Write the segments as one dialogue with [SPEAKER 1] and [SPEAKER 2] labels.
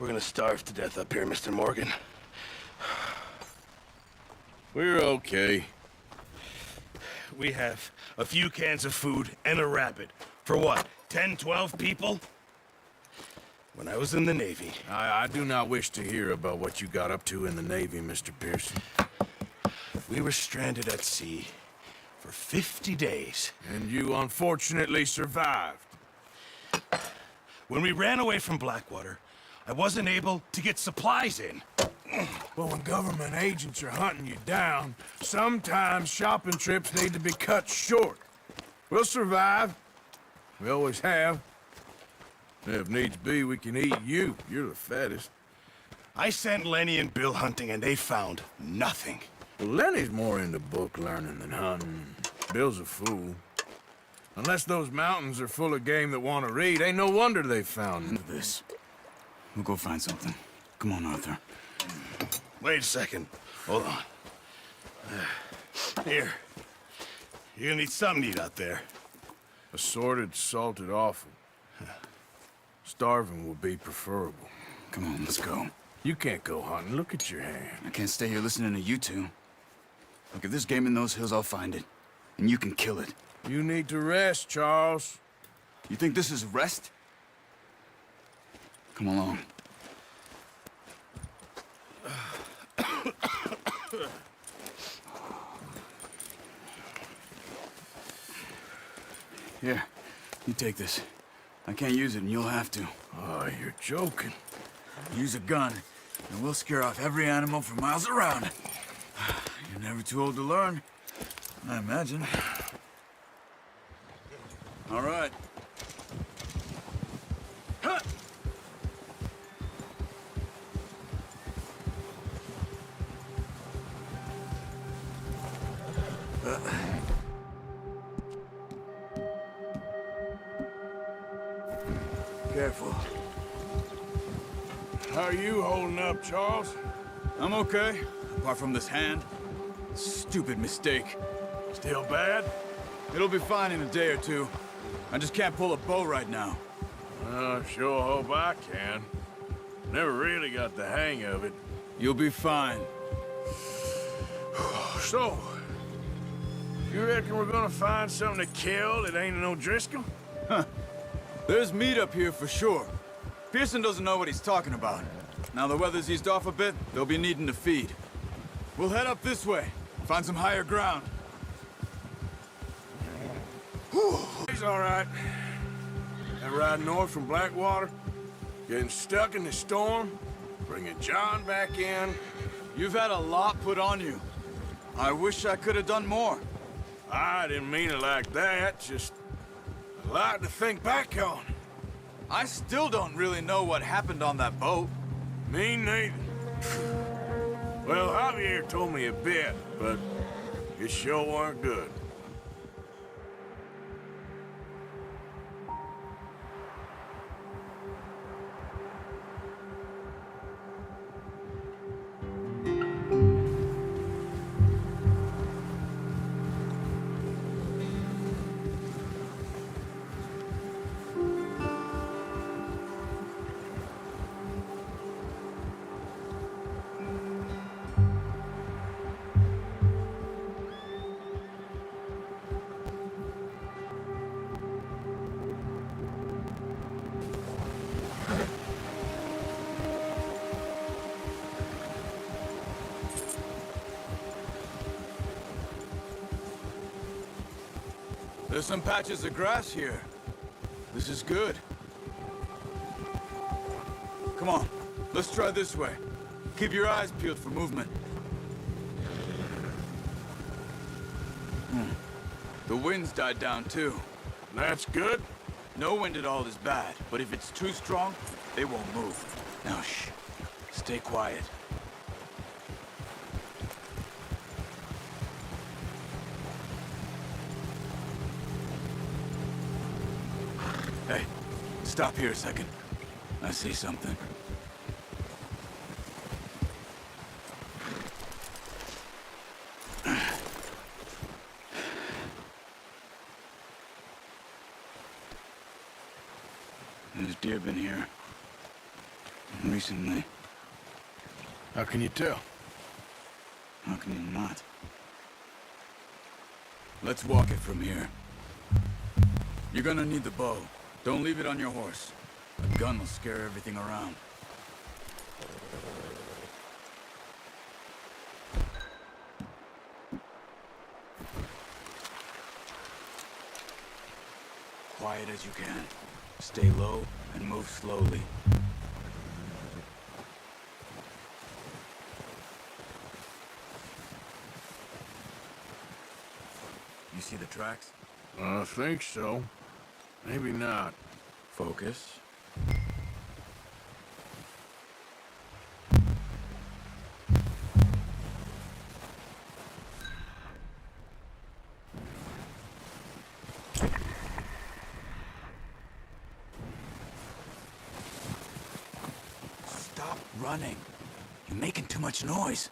[SPEAKER 1] We're gonna starve to death up here, Mr. Morgan. We're okay. We have a few cans of food and a rabbit. For what, 10, 12 people? When I was in the Navy...
[SPEAKER 2] I do not wish to hear about what you got up to in the Navy, Mr. Pearson.
[SPEAKER 1] We were stranded at sea for 50 days.
[SPEAKER 2] And you unfortunately survived.
[SPEAKER 1] When we ran away from Blackwater, I wasn't able to get supplies in.
[SPEAKER 2] But when government agents are hunting you down, sometimes shopping trips need to be cut short. We'll survive. We always have. If needs be, we can eat you. You're the fattest.
[SPEAKER 1] I sent Lenny and Bill hunting, and they found nothing.
[SPEAKER 2] Well, Lenny's more into book learning than hunting. Bill's a fool. Unless those mountains are full of game that want to read, ain't no wonder they found
[SPEAKER 3] this. We'll go find something. Come on, Arthur.
[SPEAKER 1] Wait a second. Hold on. Here. You're gonna need something to eat out there.
[SPEAKER 2] Assorted, salted offal. Starving will be preferable.
[SPEAKER 3] Come on, let's go.
[SPEAKER 2] You can't go hunting. Look at your hand.
[SPEAKER 3] I can't stay here listening to you two. Look, if there's game in those hills, I'll find it. And you can kill it.
[SPEAKER 2] You need to rest, Charles.
[SPEAKER 3] You think this is rest? Come along. Here, you take this. I can't use it, and you'll have to.
[SPEAKER 2] Oh, you're joking.
[SPEAKER 3] Use a gun, and we'll scare off every animal for miles around. You're never too old to learn, I imagine. All right. Careful.
[SPEAKER 2] How are you holding up, Charles?
[SPEAKER 3] I'm okay, apart from this hand. Stupid mistake.
[SPEAKER 2] Still bad?
[SPEAKER 3] It'll be fine in a day or two. I just can't pull a bow right now.
[SPEAKER 2] Sure hope I can. Never really got the hang of it.
[SPEAKER 3] You'll be fine.
[SPEAKER 2] So, you reckon we're gonna find something to kill that ain't no Driscoll?
[SPEAKER 3] There's meat up here for sure. Pearson doesn't know what he's talking about. Now the weather's eased off a bit, they'll be needing to feed. We'll head up this way, find some higher ground.
[SPEAKER 2] He's all right. That ride north from Blackwater, getting stuck in the storm, bringing John back in.
[SPEAKER 3] You've had a lot put on you. I wish I could have done more.
[SPEAKER 2] I didn't mean it like that, just a lot to think back on.
[SPEAKER 3] I still don't really know what happened on that boat.
[SPEAKER 2] Me neither. Well, Javier told me a bit, but it sure weren't good.
[SPEAKER 3] There's some patches of grass here. This is good. Come on, let's try this way. Keep your eyes peeled for movement. The wind's died down too.
[SPEAKER 2] That's good.
[SPEAKER 3] No wind at all is bad, but if it's too strong, they won't move. Now shh, stay quiet. Hey, stop here a second. I see something. There's deer been here. Recently.
[SPEAKER 2] How can you tell?
[SPEAKER 3] How can you not? Let's walk it from here. You're gonna need the bow. Don't leave it on your horse. A gun will scare everything around. Quiet as you can. Stay low and move slowly. You see the tracks?
[SPEAKER 2] I think so. Maybe not.
[SPEAKER 3] Focus. Stop running. You're making too much noise.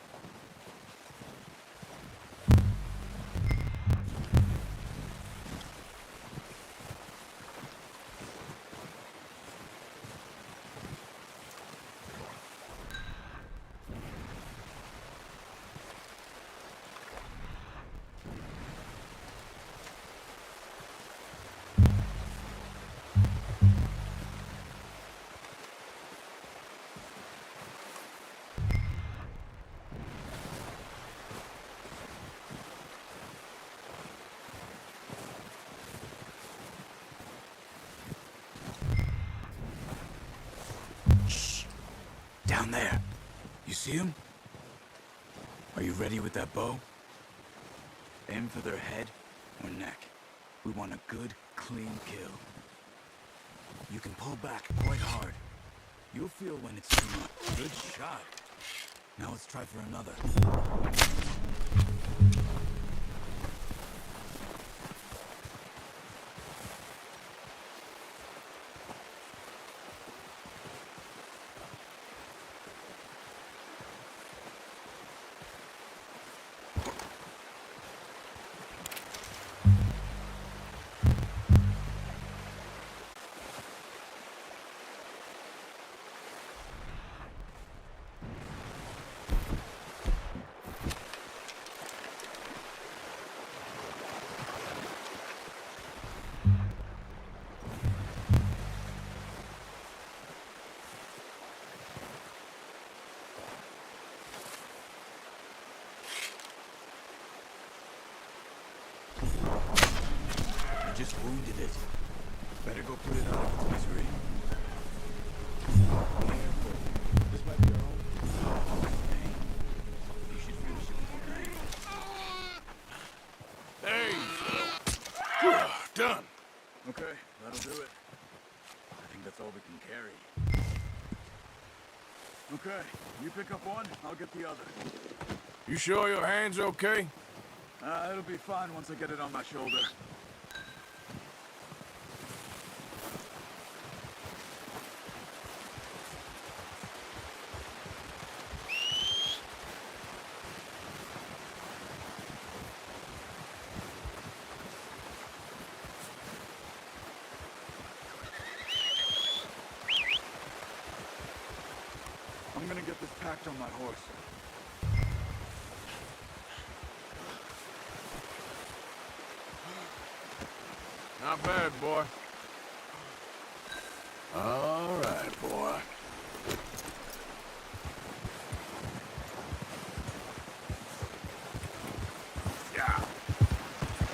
[SPEAKER 3] Down there. You see him? Are you ready with that bow? Aim for their head or neck. We want a good, clean kill. You can pull back quite hard. You'll feel when it's too much. Good shot. Now let's try for another. You just wounded it. Better go put it out of its misery. Careful. This might be our own. You should finish it with a knife.
[SPEAKER 2] There you go. Done.
[SPEAKER 3] Okay, that'll do it. I think that's all we can carry. Okay, you pick up one, I'll get the other.
[SPEAKER 2] You sure your hand's okay?
[SPEAKER 3] It'll be fine once I get it on my shoulder. I'm gonna get this packed on my horse.
[SPEAKER 2] Not bad, boy. All right, boy. Yeah.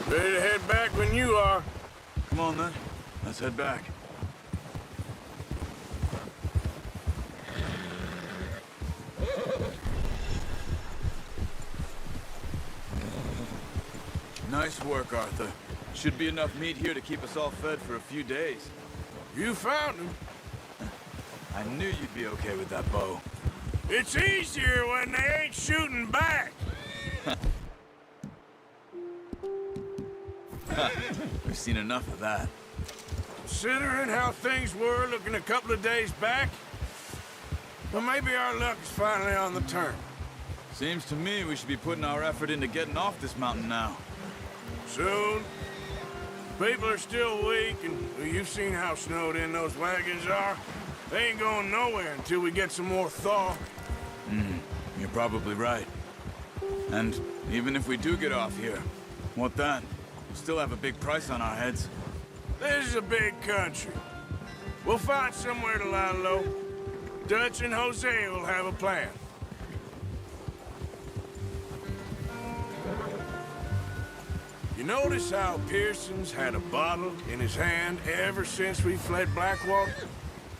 [SPEAKER 2] Ready to head back when you are.
[SPEAKER 3] Come on then, let's head back. Nice work, Arthur. Should be enough meat here to keep us all fed for a few days.
[SPEAKER 2] You found him.
[SPEAKER 3] I knew you'd be okay with that bow.
[SPEAKER 2] It's easier when they ain't shooting back.
[SPEAKER 3] We've seen enough of that.
[SPEAKER 2] Considering how things were looking a couple of days back, well, maybe our luck is finally on the turn.
[SPEAKER 3] Seems to me we should be putting our effort into getting off this mountain now.
[SPEAKER 2] Soon. People are still weak, and well, you've seen how snowed in those wagons are. They ain't going nowhere until we get some more thaw.
[SPEAKER 3] You're probably right. And even if we do get off here, what then? We still have a big price on our heads.
[SPEAKER 2] This is a big country. We'll find somewhere to lie low. Dutch and Jose will have a plan. You notice how Pearson's had a bottle in his hand ever since we fled Blackwater?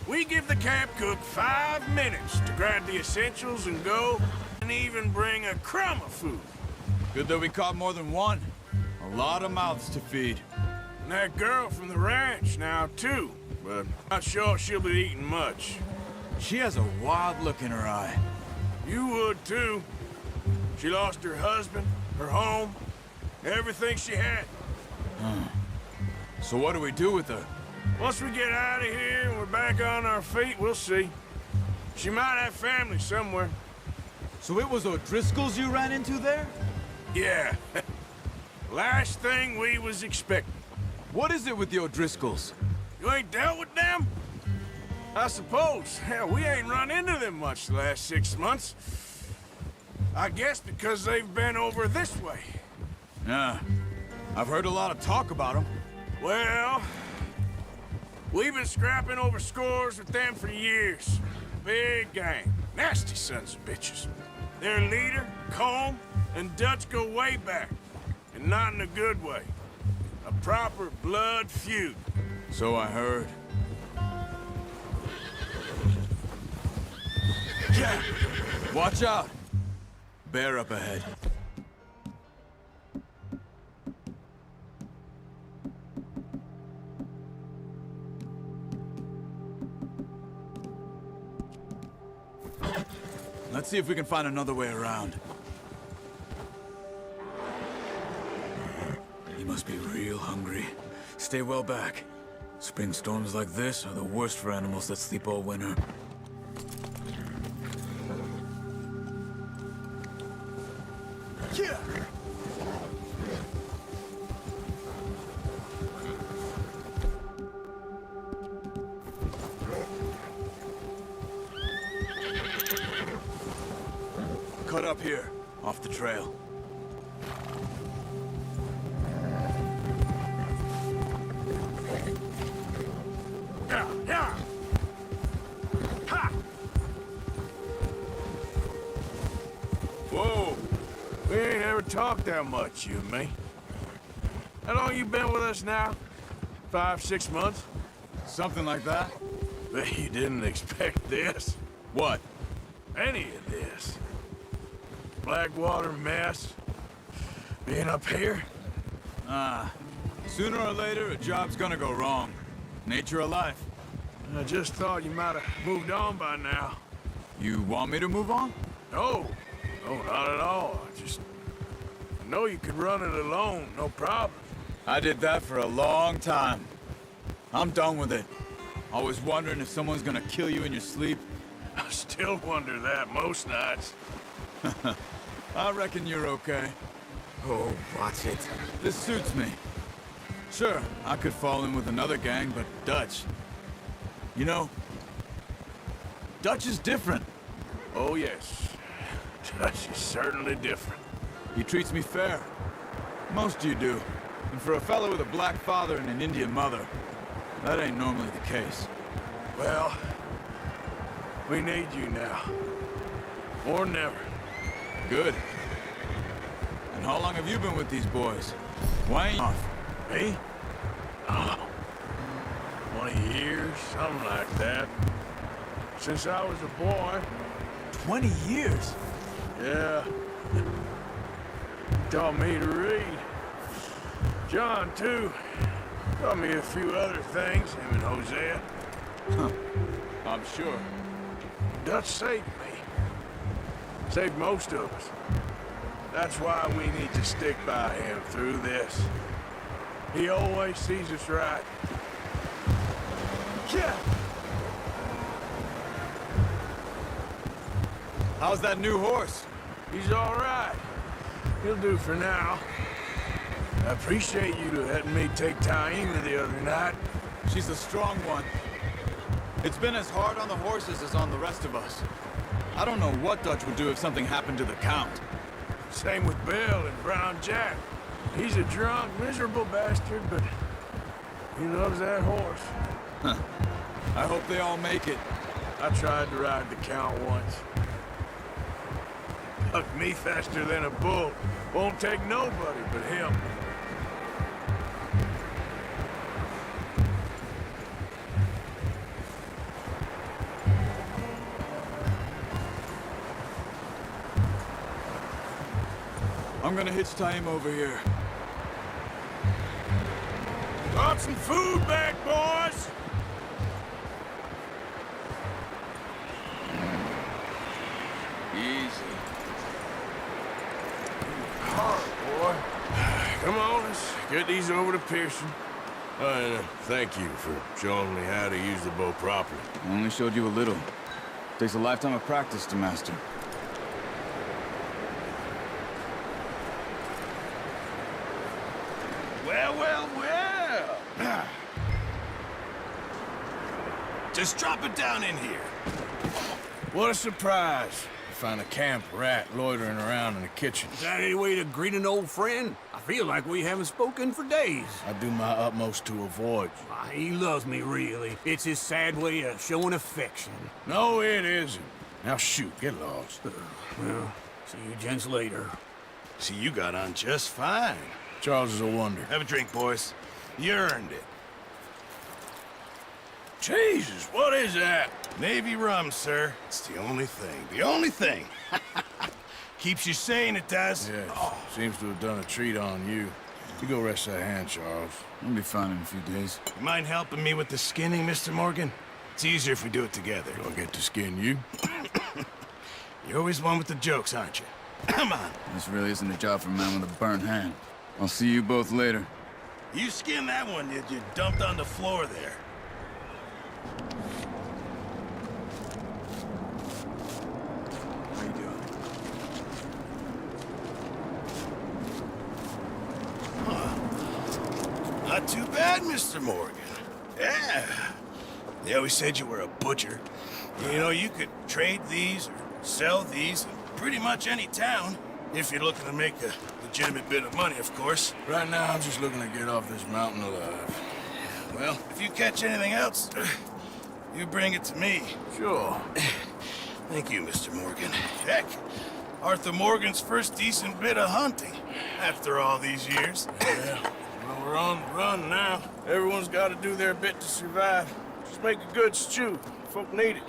[SPEAKER 2] We give the camp cook 5 minutes to grab the essentials and go, and even bring a crumb of food.
[SPEAKER 3] Good that we caught more than one. A lot of mouths to feed.
[SPEAKER 2] And that girl from the ranch now, too. But not sure she'll be eating much.
[SPEAKER 3] She has a wild look in her eye.
[SPEAKER 2] You would, too. She lost her husband, her home, everything she had.
[SPEAKER 3] So what do we do with her?
[SPEAKER 2] Once we get out of here and we're back on our feet, we'll see. She might have family somewhere.
[SPEAKER 3] So it was O'Driscoll's you ran into there?
[SPEAKER 2] Yeah. Last thing we was expecting.
[SPEAKER 3] What is it with the O'Driscolls?
[SPEAKER 2] You ain't dealt with them? I suppose. Hell, we ain't run into them much the last 6 months. I guess because they've been over this way.
[SPEAKER 3] Yeah. I've heard a lot of talk about them.
[SPEAKER 2] Well, we've been scrapping over scores with them for years. Big gang. Nasty sons of bitches. Their leader, Colm, and Dutch go way back. And not in a good way. A proper blood feud.
[SPEAKER 3] So I heard.
[SPEAKER 2] Yeah.
[SPEAKER 3] Watch out! Bear up ahead. Let's see if we can find another way around. He must be real hungry. Stay well back. Spring storms like this are the worst for animals that sleep all winter.
[SPEAKER 2] Yeah.
[SPEAKER 3] Cut up here, off the trail.
[SPEAKER 2] Yeah, yeah. Ha! Whoa. We ain't ever talked that much, you and me. How long you been with us now? 5, 6 months?
[SPEAKER 3] Something like that?
[SPEAKER 2] Bet you didn't expect this.
[SPEAKER 3] What?
[SPEAKER 2] Any of this. Blackwater mess. Being up here.
[SPEAKER 3] Sooner or later, a job's gonna go wrong. Nature of life.
[SPEAKER 2] I just thought you might have moved on by now.
[SPEAKER 3] You want me to move on?
[SPEAKER 2] No. No, not at all. I know you could run it alone, no problem.
[SPEAKER 3] I did that for a long time. I'm done with it. Always wondering if someone's gonna kill you in your sleep.
[SPEAKER 2] I still wonder that most nights.
[SPEAKER 3] I reckon you're okay.
[SPEAKER 2] Oh, watch it.
[SPEAKER 3] This suits me. Sure, I could fall in with another gang, but Dutch... You know, Dutch is different.
[SPEAKER 2] Oh, yes. Dutch is certainly different.
[SPEAKER 3] He treats me fair. Most you do. And for a fellow with a black father and an Indian mother, that ain't normally the case.
[SPEAKER 2] Well, we need you now. More than ever.
[SPEAKER 3] Good. And how long have you been with these boys? Why ain't you off?
[SPEAKER 2] Me? Oh, 20 years, something like that. Since I was a boy.
[SPEAKER 3] 20 years?
[SPEAKER 2] Yeah. Taught me to read. John, too. Taught me a few other things, him and Hosea.
[SPEAKER 3] Huh. I'm sure.
[SPEAKER 2] Dutch saved me. Saved most of us. That's why we need to stick by him through this. He always sees us right. Yeah.
[SPEAKER 3] How's that new horse?
[SPEAKER 2] He's all right. He'll do for now. I appreciate you letting me take Taima the other night.
[SPEAKER 3] She's a strong one. It's been as hard on the horses as on the rest of us. I don't know what Dutch would do if something happened to the Count.
[SPEAKER 2] Same with Bill and Brown Jack. He's a drunk, miserable bastard, but he loves that horse.
[SPEAKER 3] I hope they all make it.
[SPEAKER 2] I tried to ride the Count once. Bucked me faster than a bull. Won't take nobody but him.
[SPEAKER 3] I'm gonna hitch tie him over here.
[SPEAKER 2] Brought some food back, boys!
[SPEAKER 3] Easy.
[SPEAKER 2] Hard, boy. Come on, let's get these over to Pearson. Thank you for showing me how to use the bow properly.
[SPEAKER 3] I only showed you a little. Takes a lifetime of practice to master.
[SPEAKER 1] Well, well, well. Just drop it down in here.
[SPEAKER 2] What a surprise. To find a camp rat loitering around in the kitchen.
[SPEAKER 4] Is that any way to greet an old friend? I feel like we haven't spoken for days.
[SPEAKER 2] I do my utmost to avoid you.
[SPEAKER 4] He loves me, really. It's his sad way of showing affection.
[SPEAKER 2] No, it isn't. Now shoot, get lost.
[SPEAKER 4] Well, see you gents later.
[SPEAKER 1] See, you got on just fine.
[SPEAKER 2] Charles is a wonder.
[SPEAKER 1] Have a drink, boys. You earned it.
[SPEAKER 2] Jesus, what is that?
[SPEAKER 1] Navy rum, sir. It's the only thing. The only thing. Keeps you sane, it does.
[SPEAKER 2] Yes, seems to have done a treat on you. You go rest that hand, Charles.
[SPEAKER 3] I'll be fine in a few days.
[SPEAKER 1] You mind helping me with the skinning, Mr. Morgan? It's easier if we do it together.
[SPEAKER 2] Do I get to skin you?
[SPEAKER 1] You're always one with the jokes, aren't you? Come on.
[SPEAKER 3] This really isn't a job for a man with a burnt hand. I'll see you both later.
[SPEAKER 1] You skinned that one that you dumped on the floor there.
[SPEAKER 3] How you doing?
[SPEAKER 1] Not too bad, Mr. Morgan. Yeah. They always said you were a butcher. You know, you could trade these or sell these in pretty much any town. If you're looking to make a legitimate bit of money, of course.
[SPEAKER 2] Right now, I'm just looking to get off this mountain alive.
[SPEAKER 1] Well, if you catch anything else, you bring it to me.
[SPEAKER 2] Sure.
[SPEAKER 1] Thank you, Mr. Morgan. Heck, Arthur Morgan's first decent bit of hunting after all these years.
[SPEAKER 2] Yeah. Well, we're on the run now. Everyone's got to do their bit to survive. Just make a good stew. Folk need it.